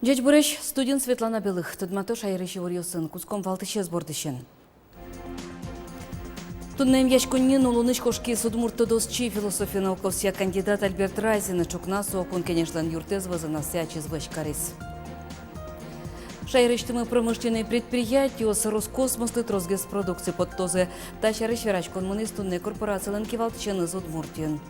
Дядь Буреш, студент Светлана Белых, Тадматош Айрыши Варьосын, Куском Валтыше сбордышен. Туннем яшкуннин улыныш кошки судмуртодосчи философия науковсия кандидат Альберт Разин, чукнасу окун, конечно, юртез возанася чизвыш карис. Шайрыштымы промышленные предприятия с Роскосмос литрозгес продукции под тозе тащарыш верачкон мунистунне корпорациялын кивалтычен из Удмуртien.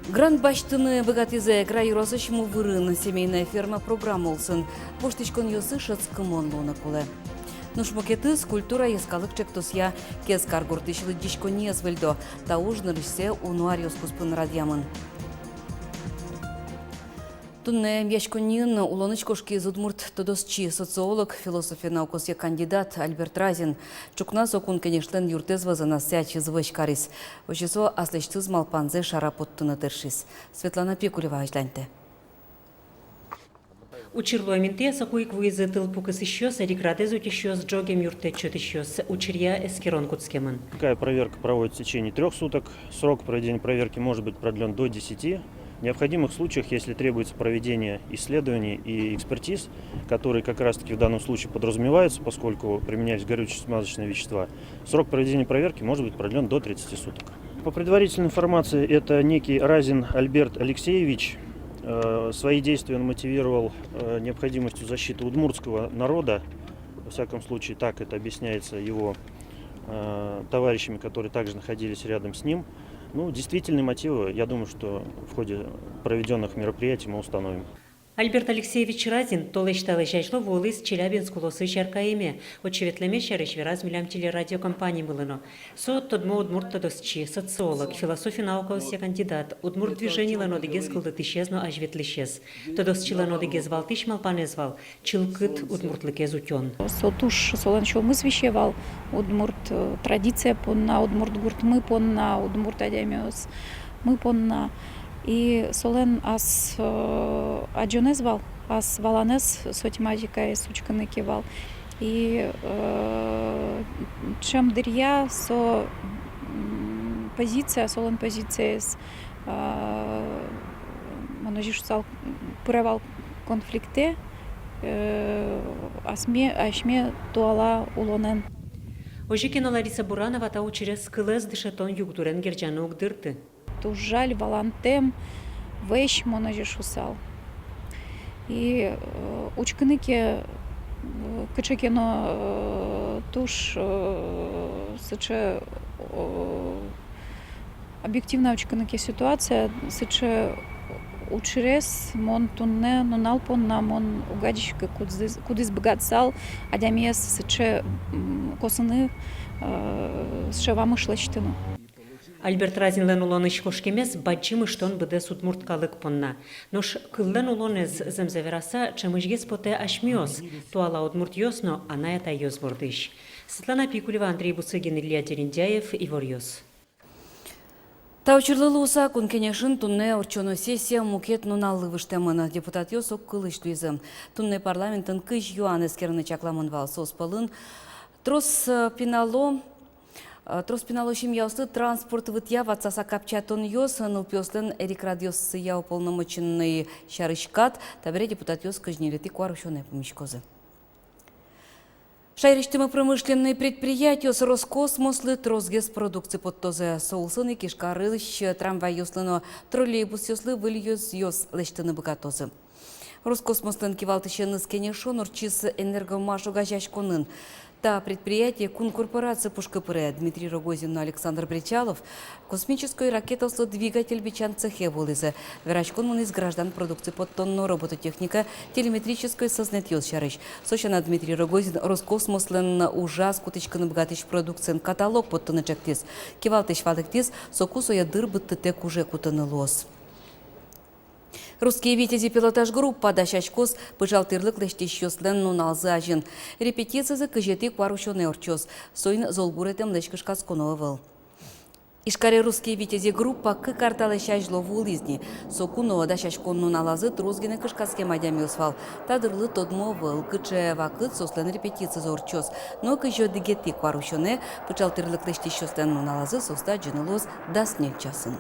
Гранд баштыны богатызе край розышму вырын семейная ферма программа олсын. Боштичкон йосы шацкымон луна куле. Нушмокеты скульптура ескалык чектосья кез каргуртышлы дичко не звельдо, та ужнырышсе унуариос куспын радьямын. Тунне яшконин улоныч кошки из Удмурт тодосчи социолог, философия наукосья кандидат Альберт Разин. Чукнас окун, конечно, юртез возанася чизвыш карис. Очесо аслештыз малпанзе шарапоттыны тершис. Светлана Пикулева ажланте. Учерлуаменте сакуик выезд тылпукас еще с рекрадезут еще с джогем юртечет еще с учерья эскерон куцкеман. Такая проверка проводится в течение 3 суток. Срок проведения проверки может быть продлен до 10. В необходимых случаях, если требуется проведение исследований и экспертиз, которые как раз-таки в данном случае подразумеваются, поскольку применялись горюче-смазочные вещества, срок проведения проверки может быть продлен до 30 суток. По предварительной информации, это некий Разин Альберт Алексеевич. Свои действия он мотивировал необходимостью защиты удмуртского народа. Во всяком случае, так это объясняется его товарищами, которые также находились рядом с ним. Ну, действительные мотивы, я думаю, что в ходе проведенных мероприятий мы установим. Альберт Алексеевич Разин толешталы жайшло волыс Челябинск улосы шаркаеме, очеветлеме шарышвераз милям телерадиокомпании мылыно. Со тодмо удмурт тодосчи, социолог, философия наукосья кандидат, удмурт движение ланодыгез кылдытышезно ажветлышез. Тодосчи ланодыгез валтыш малпанезвал, чилкыт удмуртлыкез утен. Сотуш соланчо мы свещевал, удмурт традиция понна, удмурт гурт мы понна, удмурт адямиос мы понна. И солен ас аджонезвал, ас валанес сотимазика и сучканы кивал. И чем дырья со позиция, солен позиция с моножишусал пыревал конфликте, ашме туала улонен. Ожикина Лариса Буранова та через кылез дышатон югдурен герджану угдырты. Жаль, валантем, вещь моножишусал. И учкыныки кычекино туш сыче объективна учкыныки ситуация сыче учрес мон тунне ноналпон на мон угадичка кудис богатсал адямес сыче косыны сшева мышлечтыну. Альберт Разин лен улоныш кошкемес баджимы штон быде судмурткалык понна. Нош кыллен улонез земзевераса чемыжгес поте ашмиос, туала удмурт йосно, ана это йос бордыш. Светлана Пикулева, Андрей Буцыгин, Илья Терендяев, Ивор Йос. Таучырлы уса кун кенешин тунне орчоно сессия мукет нуналлы выштемына депутат йос оккылыш туизым. Тунне парламентын кыш юан эскерны чакламын вал соспалын. Трос пинало семьяусы транспорт вытья ватсаса капчатон йос, но пёслен Эрик Радиос я уполномоченный шарышкат, табере депутат йос кажнилети куарушоне помещкозы. Шайриштымы промышленные предприятия с Роскосмос литрозгес продукции под тозе соулсыны кишкарылыш трамвай йослыно троллейбус йослы выльёз йос лештыны богатозы. Роскосмостан кивалтышен искенешон урчис энергомашу гажашконын. Та предприятие кун корпорация Пушкапыре Дмитрий Рогозин, Александр Бричалов космической ракетослы двигатель бичан цехе волызы. Верачкон он из граждан продукции под тонну робототехника телеметрической сознет ёлшарыш. Сочана Дмитрий Рогозин Роскосмослен ужас кутычканы богатыш продукциен каталог под тонны чактис. Кивалтыш валыктис сокусу я дыр быттытек уже кутаны лос. Русские витязи пилотаж группа дашачкос пыжалтырлык лештещёслен нуналзы ажын. Репетициясы кыжети кварушоне орчос. Сойн золбуретем лешкышкас коновыл. Ишкаре русские витязи группа к карталыша жлову лизни. Сокуно дашачкон нуналазы трузгины кышкаске мадямиосвал. Тадырлы тодмо выл кыче вакыт сослен репетициясы орчос. Но кыжё дигети кварушоне пыжалтырлык лештещёслен нуналазы соста джинылоз дасне часын.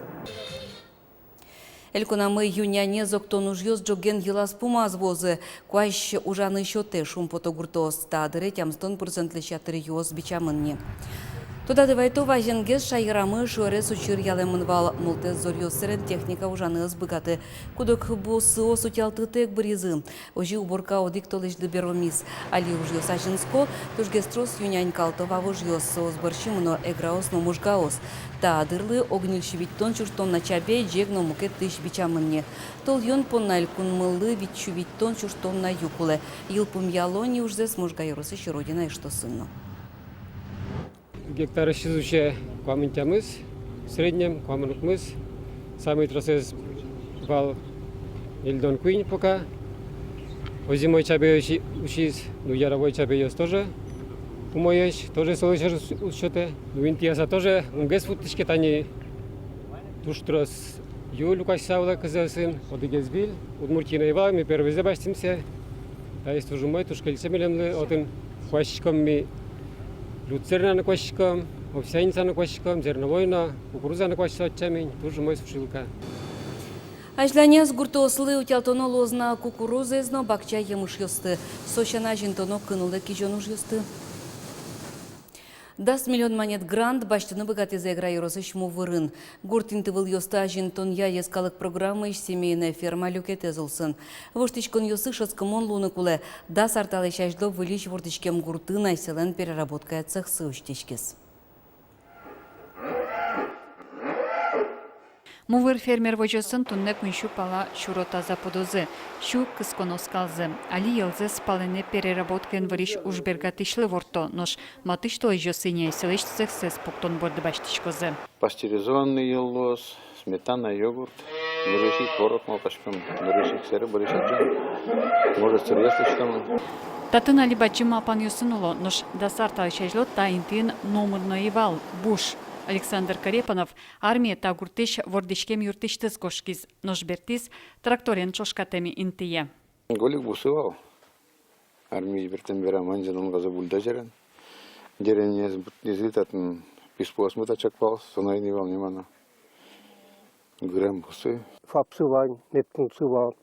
Элькунамы юняне зоктон ужьёз джоген елас пумаз возы. Куащ ужаны счёты шум потогуртос тадыры тямстон процентлы чатыры ёз бичамынне. Туда давайту важенгез шайрамы шуаре сучир ялемынвал мултез зорьёсырен техника ужаны ызбыгаты. Кудок бусы осутялты тек бризы. Ожи уборка одик толышды беромис. Али ужьёс ажинско, тужгестрос юнянь калтова ужьёс озборщимыно эграос но мужгаос. Та адырлы огнильшевиттон чуштон на чабе джегно мукет тыш бичамынне. Тол йон понна элькун мылы витчувиттон чуштон на юкуле. Илпум ялони ужзес мужгайросы щеродина и что сынно. Гектар исчезущая кваментямыз, в среднем кваменукмыз, самый процесс вал Ильдон Куин пока. Зимой чабе учись, ну яровой чабе тоже умоешь, тоже слышишь учеты. Ну интиаса тоже унгес футышки тани туштрос юлю кайсаула казасын, одигезбил, удмуртина ива, мы первый забастимся. А есть уже мой тушкельце милемлы, один хващиком ми Люцерна на кващиком, овсяница на кващиком, зерновойна, кукуруза на кващиком, тоже мой сушилка. Ажланяз гуртослы утялтоно лозна кукурузезно бакча емыш ёсты. Сощана жинтоно кынулы кижон уж ёсты. 10 миллион монет грант баштыны богатый заигра еросыш мувырын. Гуртинты выл ёста жинтон я ескалык программы иш семейная ферма люкет эзылсын. Воштичкон ёсы шыскымон луны куле. Да сарталы шаждо вылиш вордичкем гуртын айселен переработка цехсы уштичкес. Мувыр фермер вожосын тунне күншу пала шурота заподозы. Шу кысконоскалзы. Али елзе спалене переработкен вариш ужбергатишлы ворто, нош матышто ижосыне селештсех сес пуктон борды баштишкозы. Пастеризованный еллос, сметана, йогурт, нурышик, творог, молкашком, нурышик, сыры, барышаджан, может, сырьяслышком. Татын али бачым апан юсынуло, нош дасарта айшайжло таинтин номерной вал, буш. Александр Карепанов армия тагуртыш вордышкем юртыштыз кошкиз, нош бертиз тракторен чошкатеми интие. Голик бусывал. Армия бертен бера манжан он газа бульдозерен. Дерен излитатын писпуас мытачак пал, сонай не вал немана. Грэм бусы. Фапсывал, меткунцывал,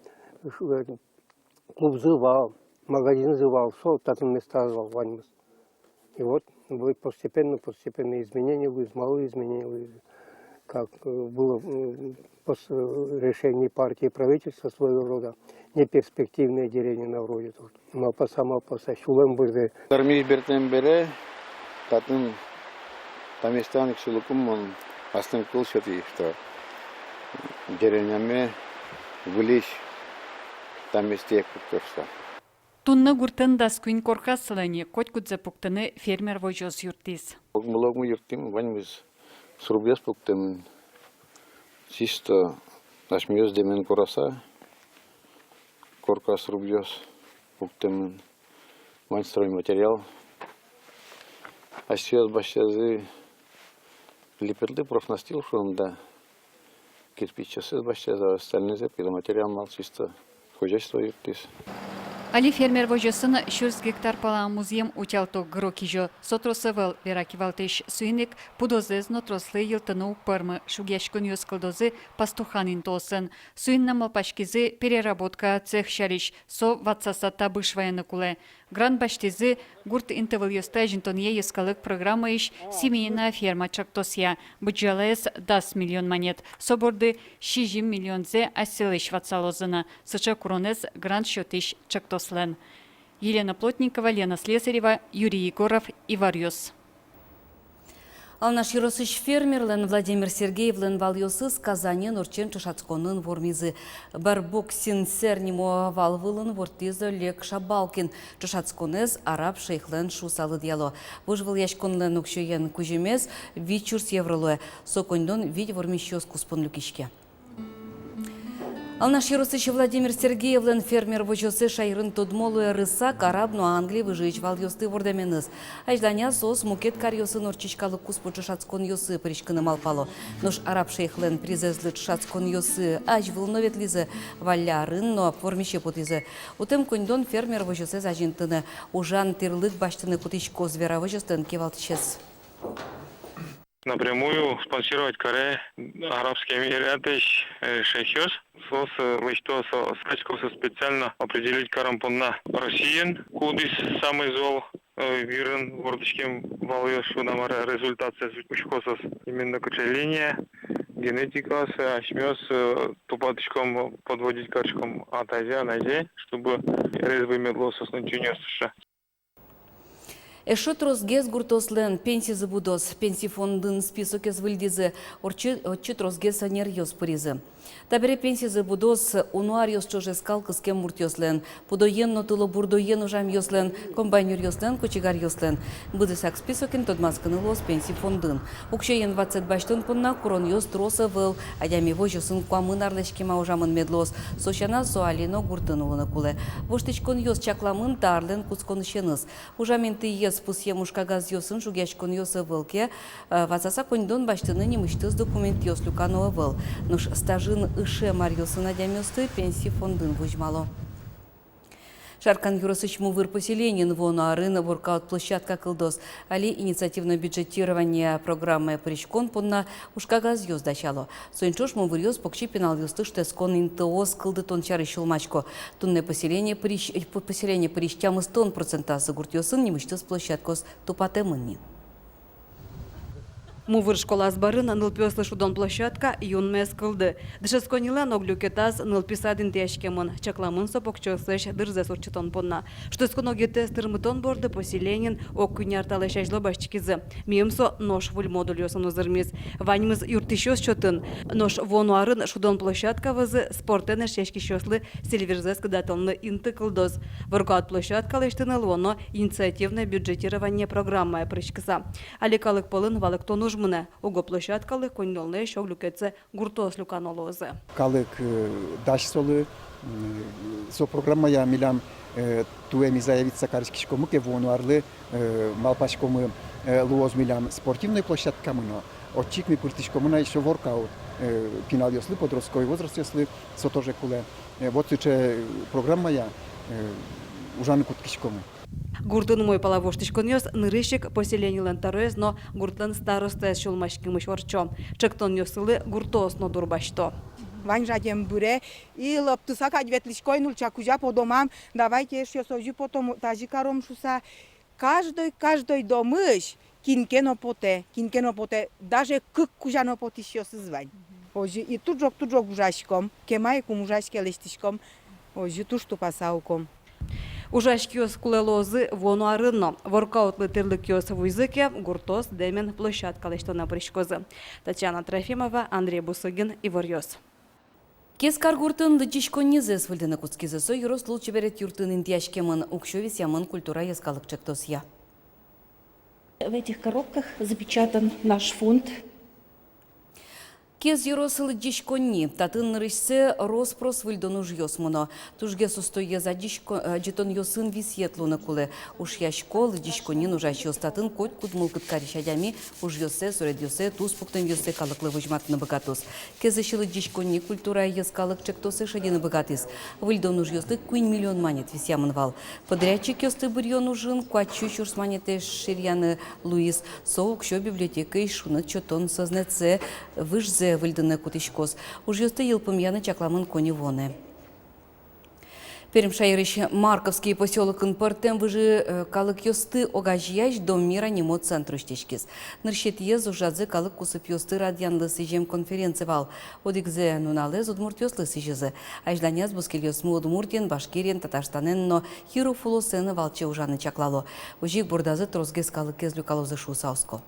клуб зывал, магазин зывал, сол татын места звал ваньмыз. И вот будет постепенно изменения, будет малые изменения, как было после решения партии и правительства своего рода, неперспективное деление на вроде. Малпаса, шулем были. Армия бертен бере, татын таместаник шулукум он астын кылшат и что деревнями вылиш таместек куктерса. Тунны гуртын даскуин корхасылыне, коть кудзе пуктыны фермер вожоз юртиз. Огмулогму юртим, ваньмыз срубьес пуктем, чисто ашмьез демен кораса, корка срубьес пуктем, вань стройматериал. А сейчас бащазы липерды профнастил шумда, кирпич часы бащаза, остальные зепки, материал мал чисто хозяйство юртиз. Али фермер вожосын 100 гектар пала музеем утялто грокижо. Сотросывал веракивалтыш суйник пудозез нотрослы йылтыны упармы шугяшкын ёскылдозы пастуханин тосын. Суинна малпашкизы переработка цех шариш со ватсаса табышваяны куле. Гран баштизы гурт интывыл ёста жинтонье ёскалык программа иш семейная ферма чактосья. Бюджалес 10 миллион монет. Соборды 60 миллион зе аселыш ватсалозына. Сыча куронез грант счетыш чактослен. Елена Плотникова, Лена Слесарева, Юрий Егоров, Иварьос. Алнаш Юросыш фермерлен Владимир Сергеевлен валйосыз Казани Нурчен Чешацконын вормизы. Барбок синсернимо валвылын вортизы Лек Шабалкин. Чешацконез араб шейхлен шусалы диало. Выжвыл яшконлен укшуен кужемез вичурс евролуэ. Сокондон вид вормищёс куспон люкишке. Алнаш Юросыш Владимир Сергеевлен фермер вожосы шайрын тодмолуэ рысак арабну Англии выжыч валйосты вордаменыз. Ажданя сос мукет карьосы норчичкалы куспо чешацкон йосы причкыным алпало. Нош араб шейхлен призезлы чешацкон йосы аж вылноветлизы валярын, но формище потизы. Утым кондон фермер вожосы зажинтыны ужан терлык баштыны кутичко звера вожостын кевалтычез. напрямую спонсировать Корея, Арабские Эмираты, Шейхёс. Сос лыштос скачкался специально определить карампунна Россиян, кудис самый зол вирен вордочким валыш шунамара результация учкосос именно линия генетика ашмёс тупаточком подводить качком атайзя найди, чтобы резвый медлосос начинёсша. Эшот розгез гуртослен пенсии забудос, пенсии фондын список из выльдизы, отчет розгез анерьёс пыризы. Табере пенсии забудос, унуариос чоже скалка с кем муртёслен, подоен нотыло бурдоен ужам ёслен, комбайнер ёслен, кочегар ёслен. Будысак списокин тодмасканы лос пенсии фондын. Укшеен 25 понна курон ёс троса выл, адями вожосын куамын арлешкема ужамын медлос, сощана суалино гуртын улына куле. Воштычкон ёс чакламын тарлен куцкон ищеныз. Ужаменты ес пусье мушкагаз ёсын жугячкон ёсы вылке, вазаса коньдон баштыны немыштыз документ ёс люканова выл. Нуш стажин ыше марьёсын адямёсты пенсии фондын вujмало. Шаркан Юросыч мувыр поселенин вону арына воркаут площадка кылдос, али инициативное бюджетирование программы причкон понна ушкагаз ёз дачало. Соинчош мувыр ёз покчи пенал ёсты штескон интоос кылды тон чары щелмачко. Тунне поселение прищам из тон процента загурт ёсын немыштыз площадкос тупатемынни. Мувыр школа сбарын нылпёслы шудон площадка юн мес кылды. Дышесконила ноглюкетаз нылписадын тяшкемын, чакламын сопокчослэш дырзес урчытон понна. Штесконогете стырмытон борды поселенин оккунярталы шажло башчикизы. Миемсо нож вуль модуль ёсын узырмиз. Ваньмыз юртищёс чотын. Нож вонуарын шудон площадка вызы спортены шешки шёслы сильверзес кыдатылны инты кылдоз. Воркаут площадка лештыны лоно инициативное бюджетирование программы прычкыса. Алекалык полын валыктон мына уго площадкалы коннолны шоглюкеце гуртос люканолозы. Калык даш солы со программа я милам туэми заявиться карскишкому ке вонуарлы малпашкому луоз милам спортивной площадка мына. Отчик ми пуртишкому на еще воркаут пинал ёслы подростковый возраст ёслы со тоже куле. Вот че программа я ужаны куткишкому. Гуртын мой половоштышкон ёс нырыщик поселенилен тарез, но гуртын старостес шулмашкимыш орчо. Чектон ёсылы гуртосно дурбашто. Вань жадем буре и лаптуса кадветличкой нулча кужа по домам. Давайте еще сожи потом тажикаром шуса. Каждый домыш кинкено поте, даже кык кужано потиш ёсы звань. Ожи и туджок ужашком, кемай кум ужашке лестишком, ожи тушту пасауком. Ужашкиос кулелозы вону арынно. Воркаутлы тырлыкиос вуйзыке гуртос демен площадка лештона пришкозы. Татьяна Трофимова, Андрей Бусыгин, Ивор-Ёс. Кескар гуртын дычишкон низес выльдыны куцкизысо юрос лучше берет юртын интияшкемын укшовис ямын культура ескалык чектосья. В этих коробках запечатан наш фонд. Кез юросылы дишконни, татын рышсе роспрос выльдон уж ёсмуно. Тужге сустое за житон ёсын висьетлуны кулы. Уж я школы дишконни нужащий остатын коть кудмул кыткарищадями уж ёсе, суред ёсе, туз пуктын ёсе калыклы выжматны богатос. Кез ищылы дишконни культура ескалык чектосы шадины богатыс. Выльдон уж ёсты куин миллион манет висямын вал. Подрядчик ёсты бурьон ужин, куачу чурс манеты ширьяны Луис. Соук шо библиотека и шунат чотон сознеце выжзе выльдыны кутышкос. Уж ёсты елпым яны чакламын кони воны. Перем шайрыш Марковский поселок Инпортем выжи калык ёсты огажьяж дом мира немо центру штечкис. Нырщет езу жадзе калык кусып ёсты радианлы сижем конференцевал. Одикзе нуналез удмурт ёслы сижезе. Ажданяз бускел ёсму Удмуртien, Башкирien, Татарстанен, но хиру фулосены валче ужаны чаклало. Ужик бурдазы трозгез калык кезлю калозы шусауско.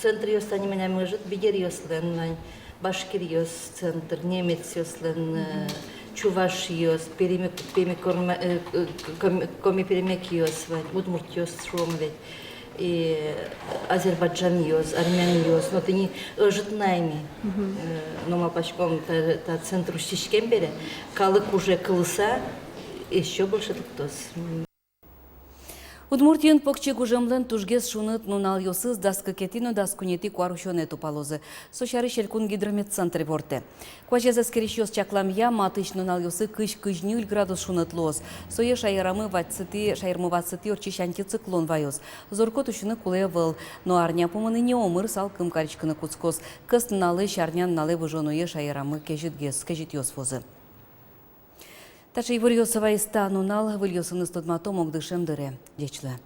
Центр ёстани меня может бедер ёслен, Башкир ёс центр, немец ёслен, Чуваш ёс, коми перемек ёс, Удмурт ёс шромвет, и Азербайджан ёс, Армян ёс, но ты не житнайми, но мы пашком та центру штишкем бере, калык уже кылса, еще больше тактос. Удмуртиен покче гужемлен тужгес шунет нунал йосыз даскакетино даскунети куарушоне тупалозы. Сочары шелкун гидрометцентре борте. Квачеза скерещос чакламья матыш нунал йосы кыш 0 градус шунет лоз. Сое шайрамы ватсыти орчищанти циклон вайоз. Зорко тушыны куле выл. Но арня поманы не омыр салкым каричканы куцкос. Кыст налы шарнян налы выжонуе шайрамы кежит йос фозы. Таши Иварьосова иста нунал выльосыны стодматом огдышем дыре. Дечле.